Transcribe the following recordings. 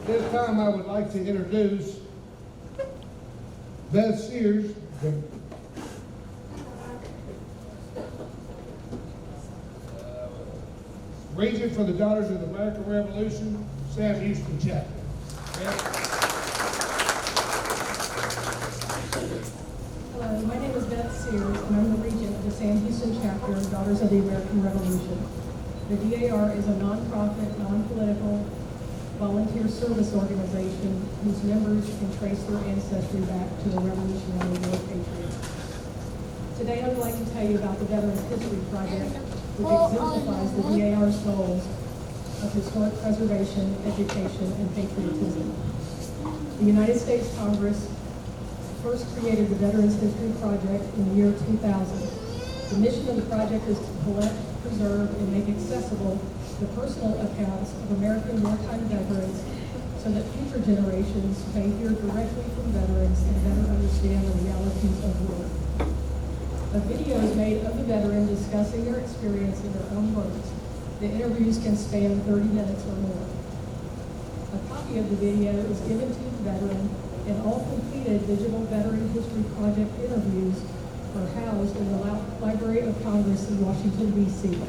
This time I would like to introduce Beth Sears, Regent for the Daughters of the American Revolution, Sam Houston Chapter. Hello, my name is Beth Sears, and I'm the Regent of the Sam Houston Chapter of Daughters of the American Revolution. The DAR is a nonprofit, non-political, volunteer service organization whose members can trace their ancestry back to the Revolutionary War patriots. Today I would like to tell you about the Veterans History Project, which exemplifies the DAR's goals of historic preservation, education, and patriotism. The United States Congress first created the Veterans History Project in the year 2000. The mission of the project is to collect, preserve, and make accessible the personal accounts of American wartime veterans so that future generations may hear directly from veterans and better understand the realities of war. A video is made of the veteran discussing their experience in their own words. The interviews can span 30 minutes or more. A copy of the video is given to the veteran, and all completed digital Veteran History Project interviews are housed in the Library of Congress in Washington, D.C.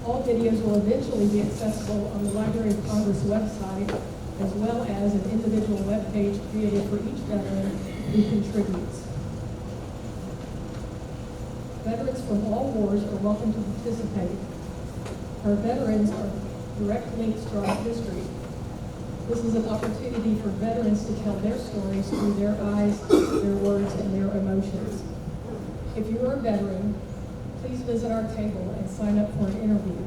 All videos will eventually be accessible on the Library of Congress website, as well as an individual web page created for each veteran who contributes. Veterans from all wars are welcome to participate. Our veterans are direct links to our history. This is an opportunity for veterans to tell their stories through their eyes, their words, and their emotions. If you are a veteran, please visit our table and sign up for an interview.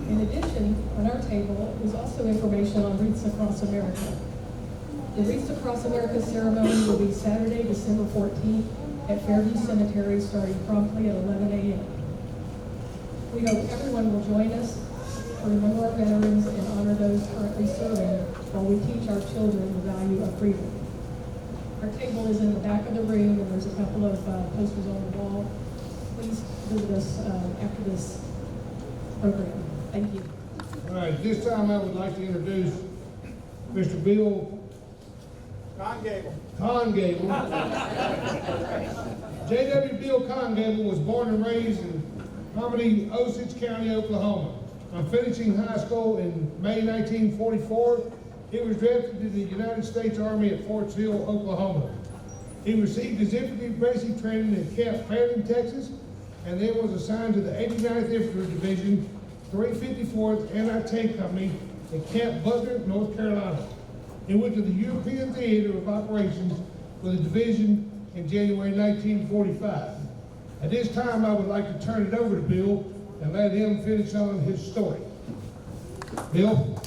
In addition, on our table is also information on Wreaths Across America. The Wreaths Across America ceremony will be Saturday, December 14th at Fairview Cemetery, starting promptly at 11 a.m. We hope everyone will join us to remember our veterans and honor those currently serving while we teach our children the value of freedom. Our table is in the back of the room, and there's a couple of posters on the wall. Please visit us after this program. Thank you. All right, this time I would like to introduce Mr. Bill Congable. J.W. Bill Congable was born and raised in Hominy, Osage County, Oklahoma. On finishing high school in May 1944, he was drafted to the United States Army at Fort Sill, Oklahoma. He received his infantry basic training at Camp Fanning, Texas, and then was assigned to the 89th Infantry Division, 354th Anti-Tank Company at Camp Butler, North Carolina. He went to the European Theater of Operations with the division in January 1945. At this time, I would like to turn it over to Bill and let him finish on his story. Bill?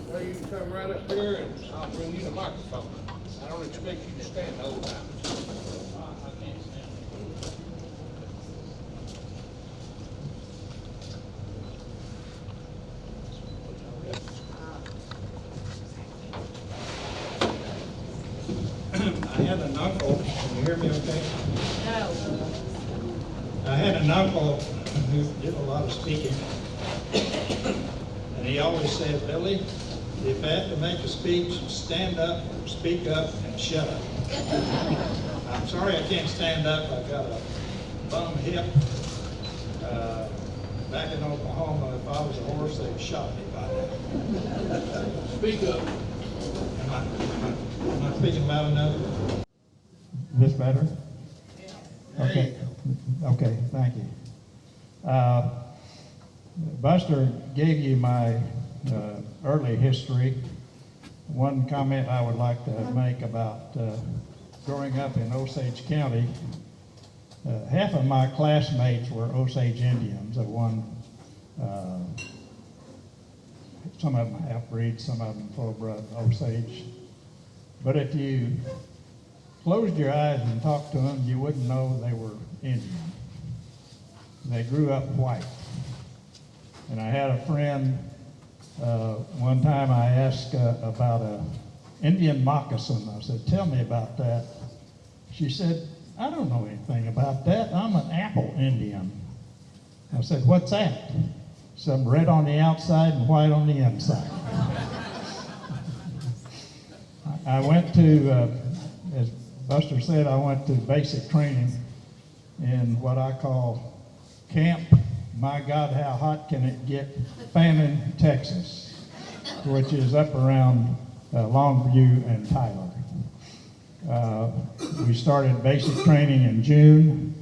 Well, you can come right up here and I'll bring you the microphone. I don't expect you to stand the whole time. I had an uncle, can you hear me okay? No. I had an uncle who did a lot of speaking. And he always said, Billy, if I have to make a speech, stand up, speak up, and shut up. I'm sorry I can't stand up. I've got a bum hip. Back in Oklahoma, if I was a horse, they'd shot me by now. Speak up. Am I speaking loud enough? This better? Okay. Okay, thank you. Buster gave you my early history. One comment I would like to make about growing up in Osage County, half of my classmates were Osage Indians. Some of them half-breed, some of them full-blood Osage. But if you closed your eyes and talked to them, you wouldn't know they were Indian. They grew up white. And I had a friend, one time I asked about Indian moccasin. I said, tell me about that. She said, I don't know anything about that. I'm an apple Indian. I said, what's that? Some red on the outside and white on the inside. I went to, as Buster said, I went to basic training in what I call Camp My God, How Hot Can It Get? Fannin, Texas, which is up around Longview and Tyler. We started basic training in June,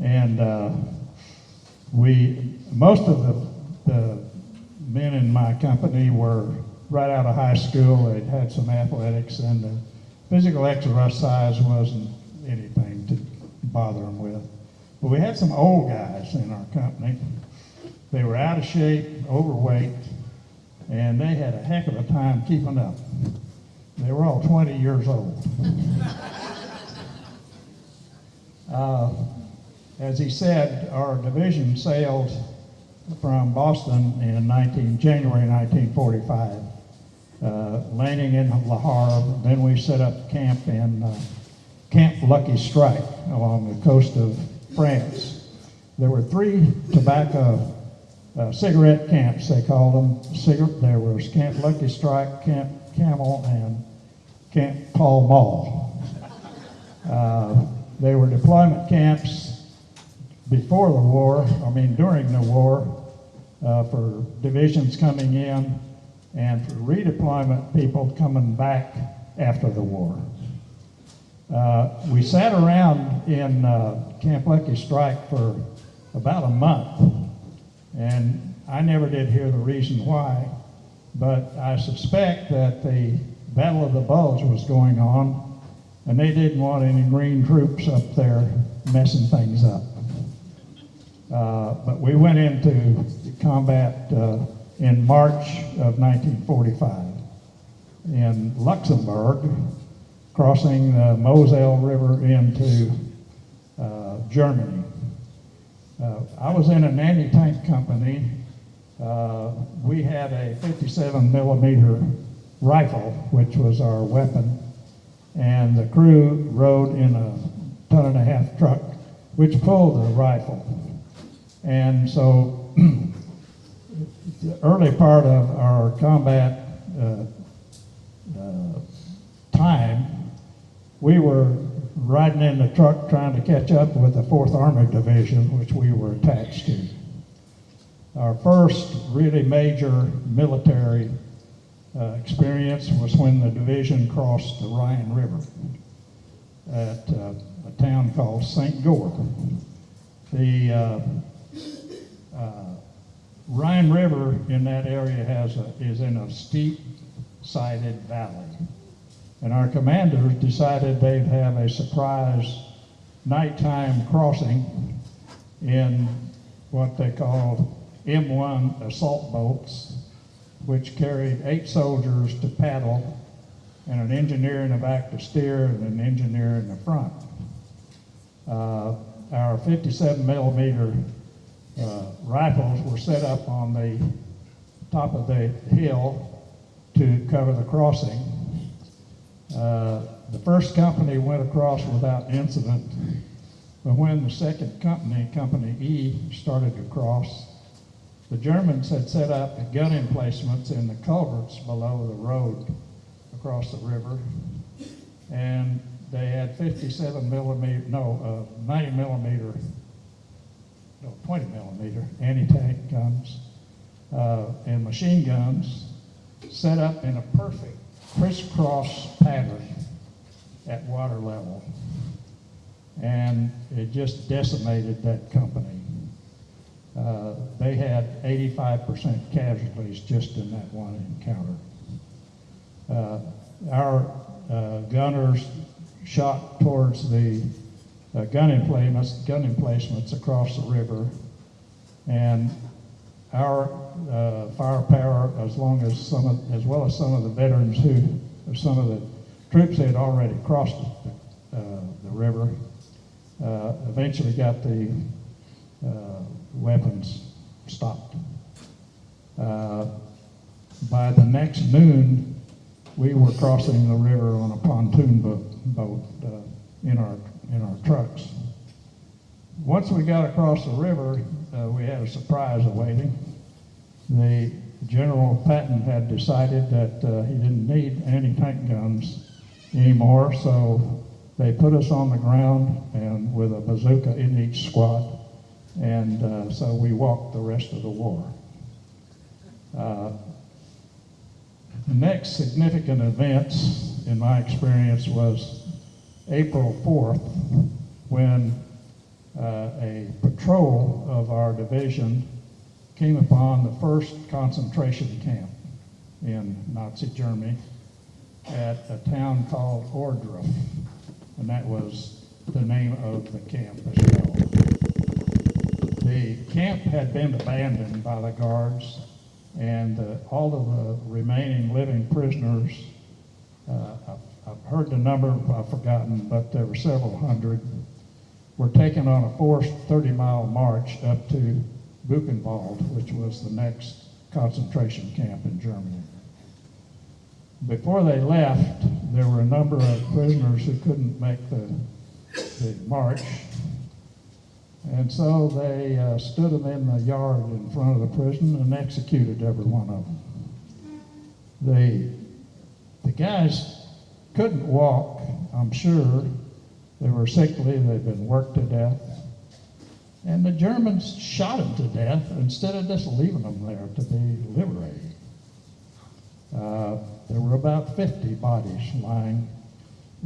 and most of the men in my company were right out of high school. They'd had some athletics, and the physical exercise wasn't anything to bother them with. But we had some old guys in our company. They were out of shape, overweight, and they had a heck of a time keeping up. They were all 20 years old. As he said, our division sailed from Boston in January 1945, landing in Le Havre. Then we set up camp in Camp Lucky Strike along the coast of France. There were 3 tobacco cigarette camps, they called them. There was Camp Lucky Strike, Camp Camel, and Camp Pall Mall. They were deployment camps before the war, during the war, for divisions coming in and for redeployment people coming back after the war. We sat around in Camp Lucky Strike for about a month, and I never did hear the reason why, but I suspect that the Battle of the Bulge was going on, and they didn't want any Green troops up there messing things up. But we went into combat in March of 1945 in Luxembourg, crossing the Moselle River into Germany. I was in an anti-tank company. We had a 57 millimeter rifle, which was our weapon, and the crew rode in a 1.5-ton truck, which pulled the rifle. And so the early part of our combat time, we were riding in the truck trying to catch up with the 4th Armored Division, which we were attached to. Our first really major military experience was when the division crossed the Rhine River at a town called St. Goar. The Rhine River in that area is in a steep-sided valley. And our commanders decided they'd have a surprise nighttime crossing in what they called M1 assault boats, which carried 8 soldiers to paddle and an engineer in the back to steer and an engineer in the front. Our 57 millimeter rifles were set up on the top of the hill to cover the crossing. The first company went across without incident, but when the second company, Company E, started to cross, the Germans had set up gun emplacements in the culverts below the road across the river, and they had 90 millimeter, 20 millimeter anti-tank guns and machine guns set up in a perfect crisscross pattern at water level, and it just decimated that company. They had 85% casualties just in that one encounter. Our gunners shot towards the gun emplacements across the river, and our firepower, as well as some of the veterans some of the troops had already crossed the river, eventually got the weapons stopped. By the next noon, we were crossing the river on a pontoon boat in our trucks. Once we got across the river, we had a surprise awaiting. The General Patton had decided that he didn't need anti-tank guns anymore, so they put us on the ground and with a bazooka in each squad, and so we walked the rest of the war. The next significant event, in my experience, was April 4th, when a patrol of our division came upon the first concentration camp in Nazi Germany at a town called Ohrdruf, and that was the name of the camp as well. The camp had been abandoned by the guards, and all of the remaining living prisoners, I've heard the number, I've forgotten, but there were several hundred, were taken on a forced 30-mile march up to Buchenwald, which was the next concentration camp in Germany. Before they left, there were a number of prisoners who couldn't make the march, and so they stood them in the yard in front of the prison and executed every one of them. The guys couldn't walk, I'm sure. They were sickly, they'd been worked to death. And the Germans shot them to death instead of just leaving them there to be liberated. There were about 50 bodies lying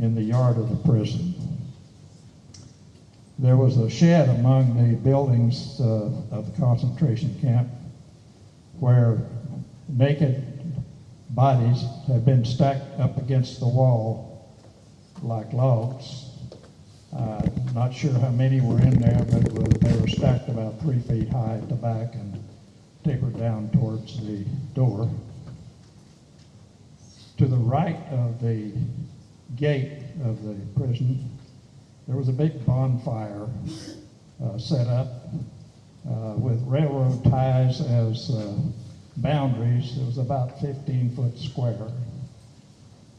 in the yard of the prison. There was a shed among the buildings of the concentration camp where naked bodies had been stacked up against the wall like logs. Not sure how many were in there, but they were stacked about 3 feet high at the back and tapered down towards the door. To the right of the gate of the prison, there was a big bonfire set up with railroad ties as boundaries. It was about 15 foot square,